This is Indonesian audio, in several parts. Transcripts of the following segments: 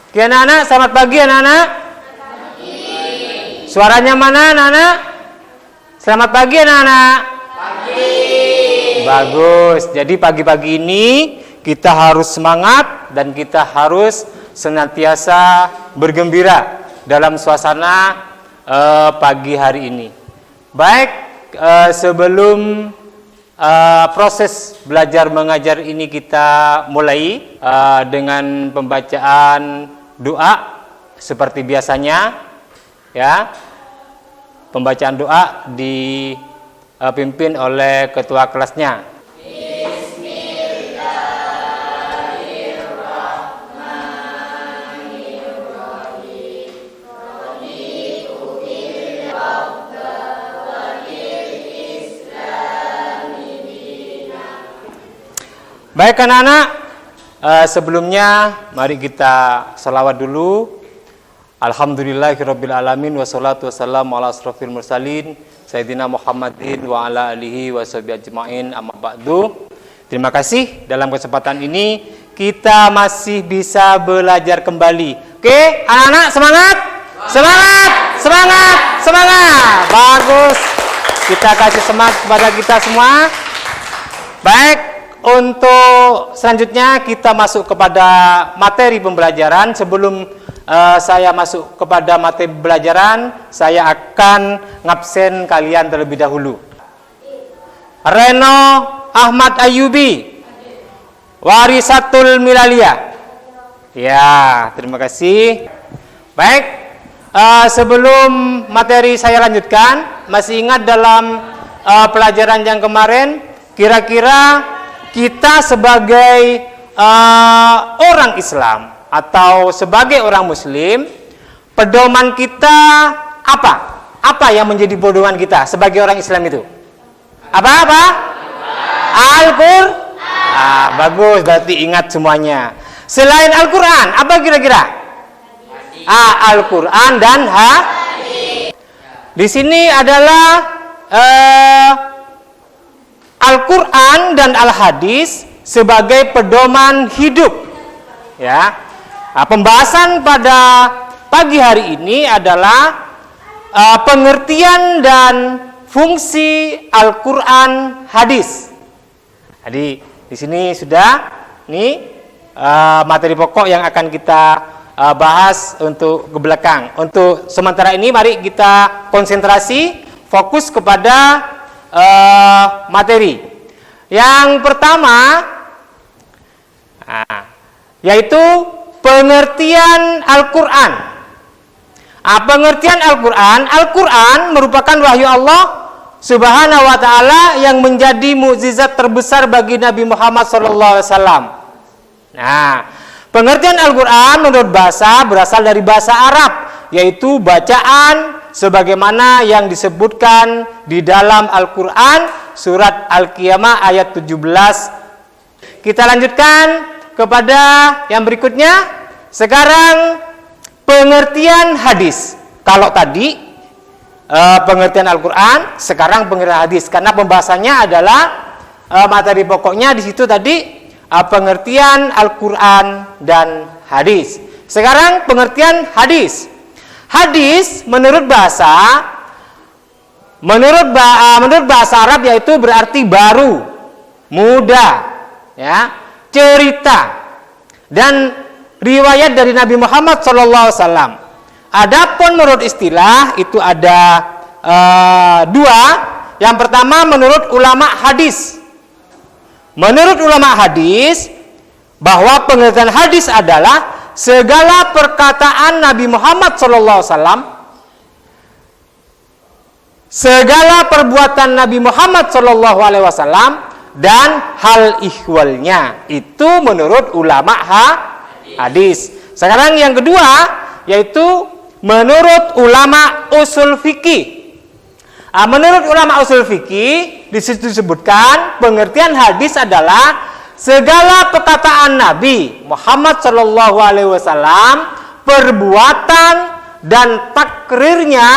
Oke anak-anak, selamat pagi anak-anak. Suaranya mana anak-anak? Selamat pagi anak-anak. Pagi. Bagus. Jadi pagi-pagi ini kita harus semangat dan kita harus senantiasa bergembira dalam suasana pagi hari ini. Baik, sebelum proses belajar mengajar ini kita mulai dengan pembacaan doa seperti biasanya, ya. Pembacaan doa dipimpin oleh ketua kelasnya. Baik anak-anak, sebelumnya mari kita sholawat dulu. Alhamdulillahirabbil alamin wassalatu wassalamu ala asrofil mursalin sayyidina Muhammadin wa ala alihi washabihi ajmain amma ba'du. Terima kasih, dalam kesempatan ini kita masih bisa belajar kembali. Oke, anak-anak semangat? Semangat, semangat, semangat. Bagus. Kita kasih semangat kepada kita semua. Baik, untuk selanjutnya kita masuk kepada materi pembelajaran. Sebelum saya masuk kepada materi pembelajaran, saya akan ngabsen kalian terlebih dahulu. Reno Ahmad Ayyubi, Warisatul Milaliyah. Ya, terima kasih. Baik, sebelum materi saya lanjutkan, masih ingat dalam pelajaran yang kemarin, kira-kira kita sebagai orang Islam atau sebagai orang Muslim, pedoman kita apa? Apa yang menjadi pedoman kita sebagai orang Islam itu? Apa? Al-Qur'an. Bagus, berarti ingat semuanya. Selain Al-Qur'an, apa kira-kira? Al-Qur'an dan hadis. Di sini adalah Al-Quran dan Al-Hadis sebagai pedoman hidup. Ya, pembahasan pada pagi hari ini adalah pengertian dan fungsi Al-Quran Hadis. Jadi di sini sudah materi pokok yang akan kita bahas untuk ke belakang. Untuk sementara ini mari kita konsentrasi, fokus kepada materi. Yang pertama yaitu pengertian Al-Quran. Pengertian Al-Quran, Al-Quran merupakan wahyu Allah Subhanahu wa ta'ala yang menjadi mukjizat terbesar bagi Nabi Muhammad SAW. Nah, pengertian Al-Quran menurut bahasa berasal dari bahasa Arab, yaitu bacaan sebagaimana yang disebutkan di dalam Al-Quran surat Al-Qiyamah ayat 17. Kita lanjutkan kepada yang berikutnya. Sekarang pengertian hadis. Kalau tadi pengertian Al-Quran, sekarang pengertian hadis, karena pembahasannya adalah materi pokoknya di situ tadi pengertian Al-Quran dan hadis. Sekarang pengertian hadis. Hadis menurut bahasa Arab yaitu berarti baru, muda, ya, cerita dan riwayat dari Nabi Muhammad SAW. Adapun menurut istilah itu ada dua. Yang pertama menurut ulama hadis. Menurut ulama hadis bahwa pengertian hadis adalah segala perkataan Nabi Muhammad SAW, segala perbuatan Nabi Muhammad SAW, dan hal ihwalnya. Itu menurut ulama hadis. Sekarang yang kedua yaitu menurut ulama usul fikih. Menurut ulama usul fikih di situ disebutkan pengertian hadis adalah segala perkataan Nabi Muhammad SAW, perbuatan dan takrirnya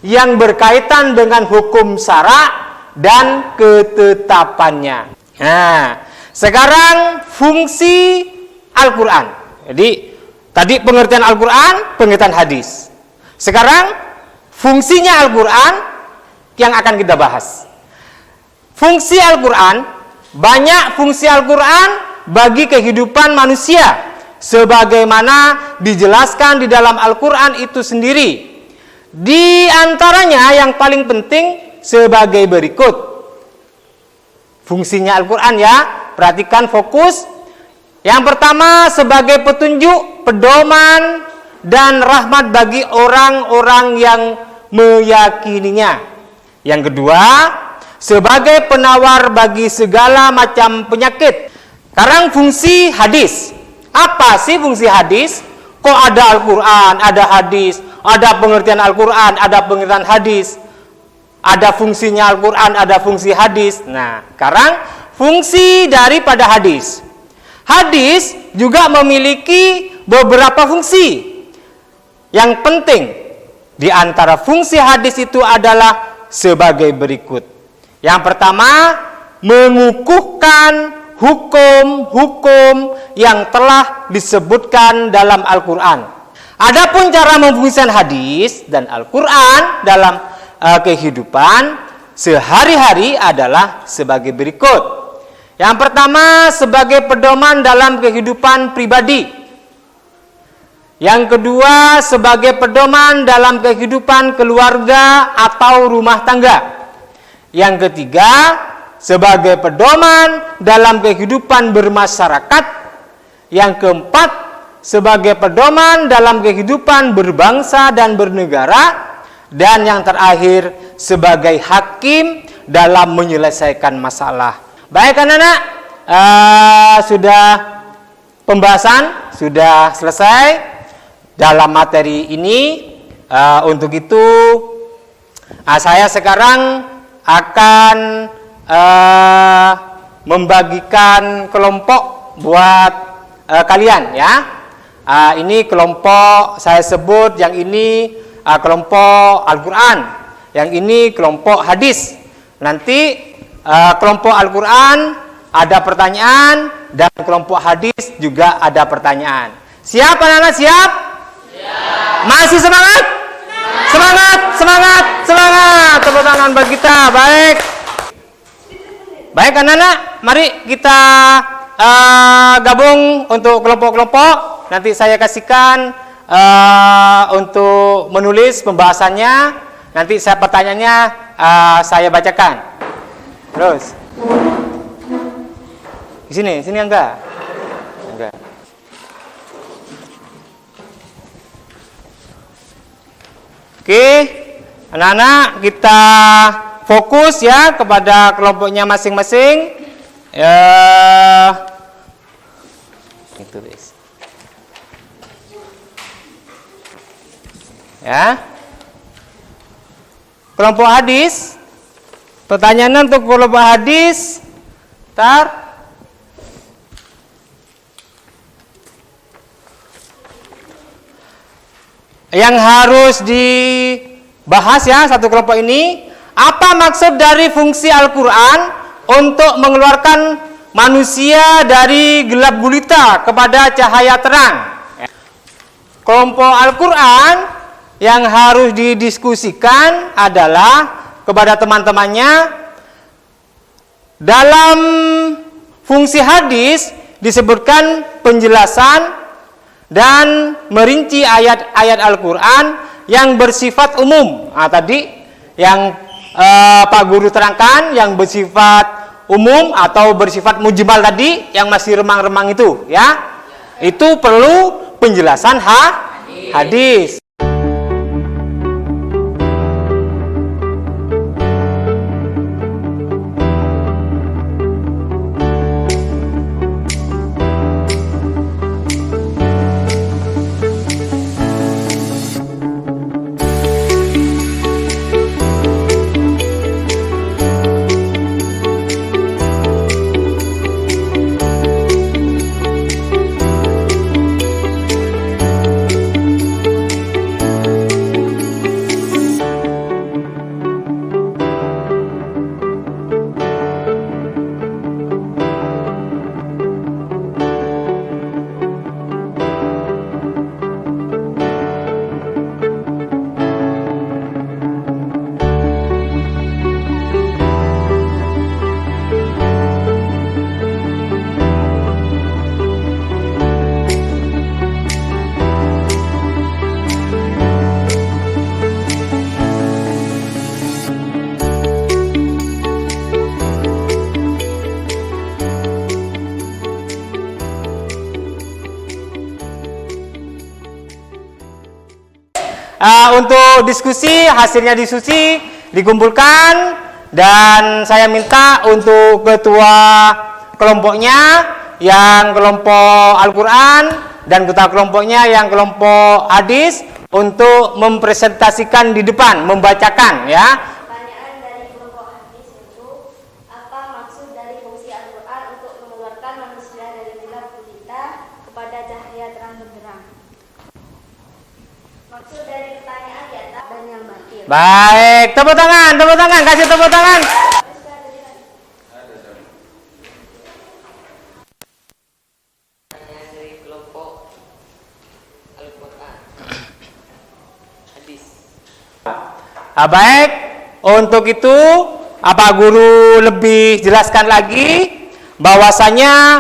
yang berkaitan dengan hukum syara dan ketetapannya. Nah, sekarang fungsi Al-Quran. Jadi Tadi pengertian Al-Quran, pengertian hadis. Sekarang fungsinya Al-Quran yang akan kita bahas. Fungsi Al-Quran, banyak fungsi Al-Quran bagi kehidupan manusia, sebagaimana dijelaskan di dalam Al-Quran itu sendiri. Di antaranya yang paling penting sebagai berikut. Fungsinya Al-Quran ya, perhatikan fokus. Yang pertama sebagai petunjuk, pedoman, dan rahmat bagi orang-orang yang meyakininya. Yang kedua, sebagai penawar bagi segala macam penyakit. Sekarang fungsi hadis. Apa sih fungsi hadis? Kok ada Al-Quran, ada hadis, ada pengertian Al-Quran, ada pengertian hadis, ada fungsinya Al-Quran, ada fungsi hadis. Nah, sekarang fungsi daripada hadis. Hadis juga memiliki beberapa fungsi. Yang penting di antara fungsi hadis itu adalah sebagai berikut. Yang pertama, mengukuhkan hukum-hukum yang telah disebutkan dalam Al-Quran. Adapun cara memfungsikan hadis dan Al-Quran dalam kehidupan sehari-hari adalah sebagai berikut. Yang pertama, sebagai pedoman dalam kehidupan pribadi. Yang kedua, sebagai pedoman dalam kehidupan keluarga atau rumah tangga. Yang ketiga, sebagai pedoman dalam kehidupan bermasyarakat. Yang keempat, sebagai pedoman dalam kehidupan berbangsa dan bernegara. Dan yang terakhir, sebagai hakim dalam menyelesaikan masalah. Baik anak-anak, sudah pembahasan sudah selesai dalam materi ini. Untuk itu saya sekarang akan membagikan kelompok buat kalian ya. Ini kelompok saya sebut, yang ini kelompok Al-Quran, yang ini kelompok hadis. Nanti kelompok Al-Quran ada pertanyaan, dan kelompok hadis juga ada pertanyaan. Siap anak-anak? Siap? Siap. Masih semangat? Semangat, semangat, semangat. Tepuk tangan bagi kita. Baik. Baik anak-anak, mari kita gabung untuk kelompok-kelompok. Nanti saya kasihkan untuk menulis pembahasannya. Nanti saya pertanyaannya saya bacakan. Terus di sini enggak? Enggak. Oke, anak-anak kita fokus ya kepada kelompoknya masing-masing. Itu guys. Ya. Kelompok hadis. Pertanyaan untuk kelompok hadis. Yang harus dibahas ya satu kelompok ini, apa maksud dari fungsi Al-Quran untuk mengeluarkan manusia dari gelap gulita kepada cahaya terang? Kelompok Al-Quran yang harus didiskusikan adalah kepada teman-temannya, dalam fungsi hadis disebutkan penjelasan dan merinci ayat-ayat Al-Quran yang bersifat umum. Tadi yang Pak Guru terangkan, yang bersifat umum atau bersifat mujmal tadi, yang masih remang-remang itu ya, itu perlu penjelasan hadis. untuk diskusi, hasilnya diskusi dikumpulkan dan saya minta untuk ketua kelompoknya yang kelompok Al-Quran dan ketua kelompoknya yang kelompok hadis untuk mempresentasikan di depan, membacakan ya. Pertanyaan dari kelompok hadis itu, apa maksud dari fungsi Al-Quran untuk mengeluarkan manusia dari gelap gulita kepada cahaya terang benderang? Maksud dari pertanyaan di atas dan yang batil. Baik, tepuk tangan, kasih tepuk tangan. Baik, untuk itu apa guru lebih jelaskan lagi bahwasanya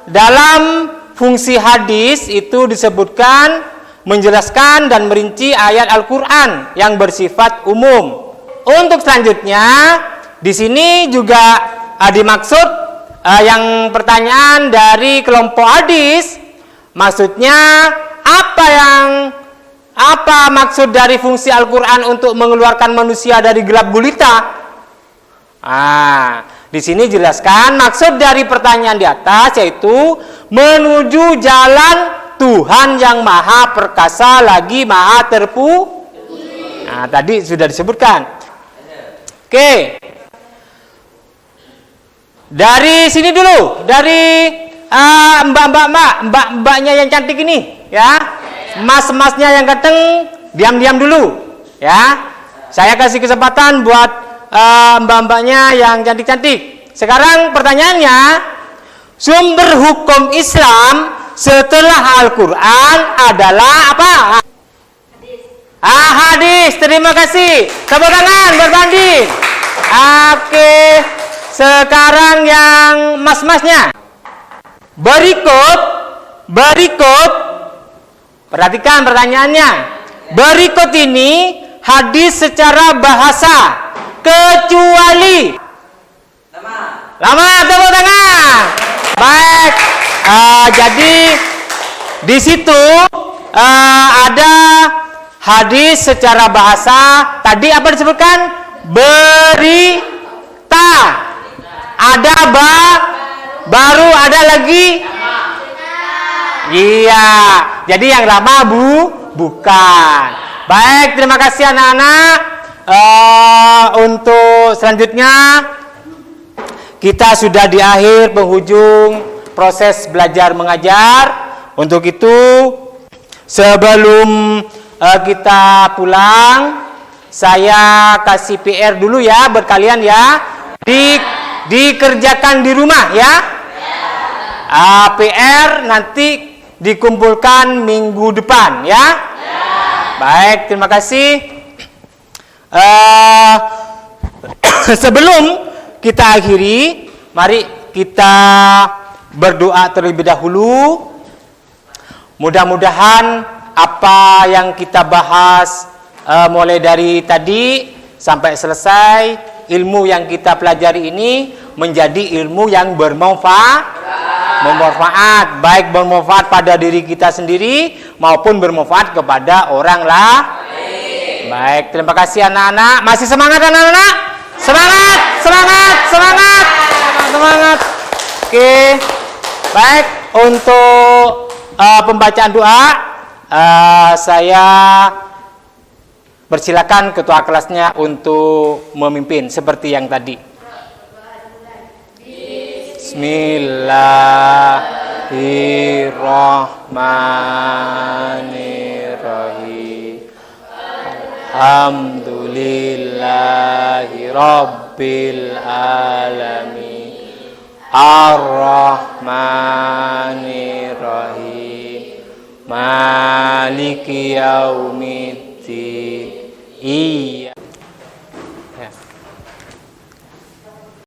dalam fungsi hadis itu disebutkan menjelaskan dan merinci ayat Al-Quran yang bersifat umum. Untuk selanjutnya di sini juga dimaksud yang pertanyaan dari kelompok hadis, maksudnya apa maksud dari fungsi Al-Quran untuk mengeluarkan manusia dari gelap gulita? Di sini jelaskan maksud dari pertanyaan di atas yaitu menuju jalan Tuhan yang maha perkasa lagi maha tadi sudah disebutkan. Oke. Dari sini dulu, dari mbaknya yang cantik ini ya. Mas-masnya yang ganteng diam-diam dulu ya. Saya kasih kesempatan buat mbak-mbaknya yang cantik-cantik. Sekarang pertanyaannya, sumber hukum Islam setelah Al-Quran adalah apa? Hadis. Terima kasih. Tepuk tangan berbanding. Oke. Sekarang yang mas-masnya. Berikut perhatikan pertanyaannya. Berikut ini hadis secara bahasa kecuali lama tepuk tangan. Baik. Jadi di situ ada hadis secara bahasa. Tadi apa disebutkan? Berita. Ada baru ada lagi. Iya, jadi yang lama bukan. Baik, terima kasih anak-anak. Untuk selanjutnya kita sudah di akhir penghujung proses belajar mengajar. Untuk itu sebelum kita pulang, saya kasih PR dulu ya buat kalian ya. Dikerjakan di rumah ya. PR nanti dikumpulkan minggu depan ya. Baik, terima kasih. Sebelum kita akhiri, mari kita berdoa terlebih dahulu. Mudah-mudahan apa yang kita bahas mulai dari tadi sampai selesai, ilmu yang kita pelajari ini menjadi ilmu yang bermanfaat, baik bermanfaat pada diri kita sendiri maupun bermanfaat kepada orang lain. Baik, terima kasih anak-anak. Masih semangat anak-anak? Semangat. Oke. Baik, untuk pembacaan doa saya persilakan ketua kelasnya untuk memimpin seperti yang tadi. Bismillahirrahmanirrahim. Alhamdulillahi rabbil alamin. Ar-Rahmanirrahim. Maliki yaumiddin.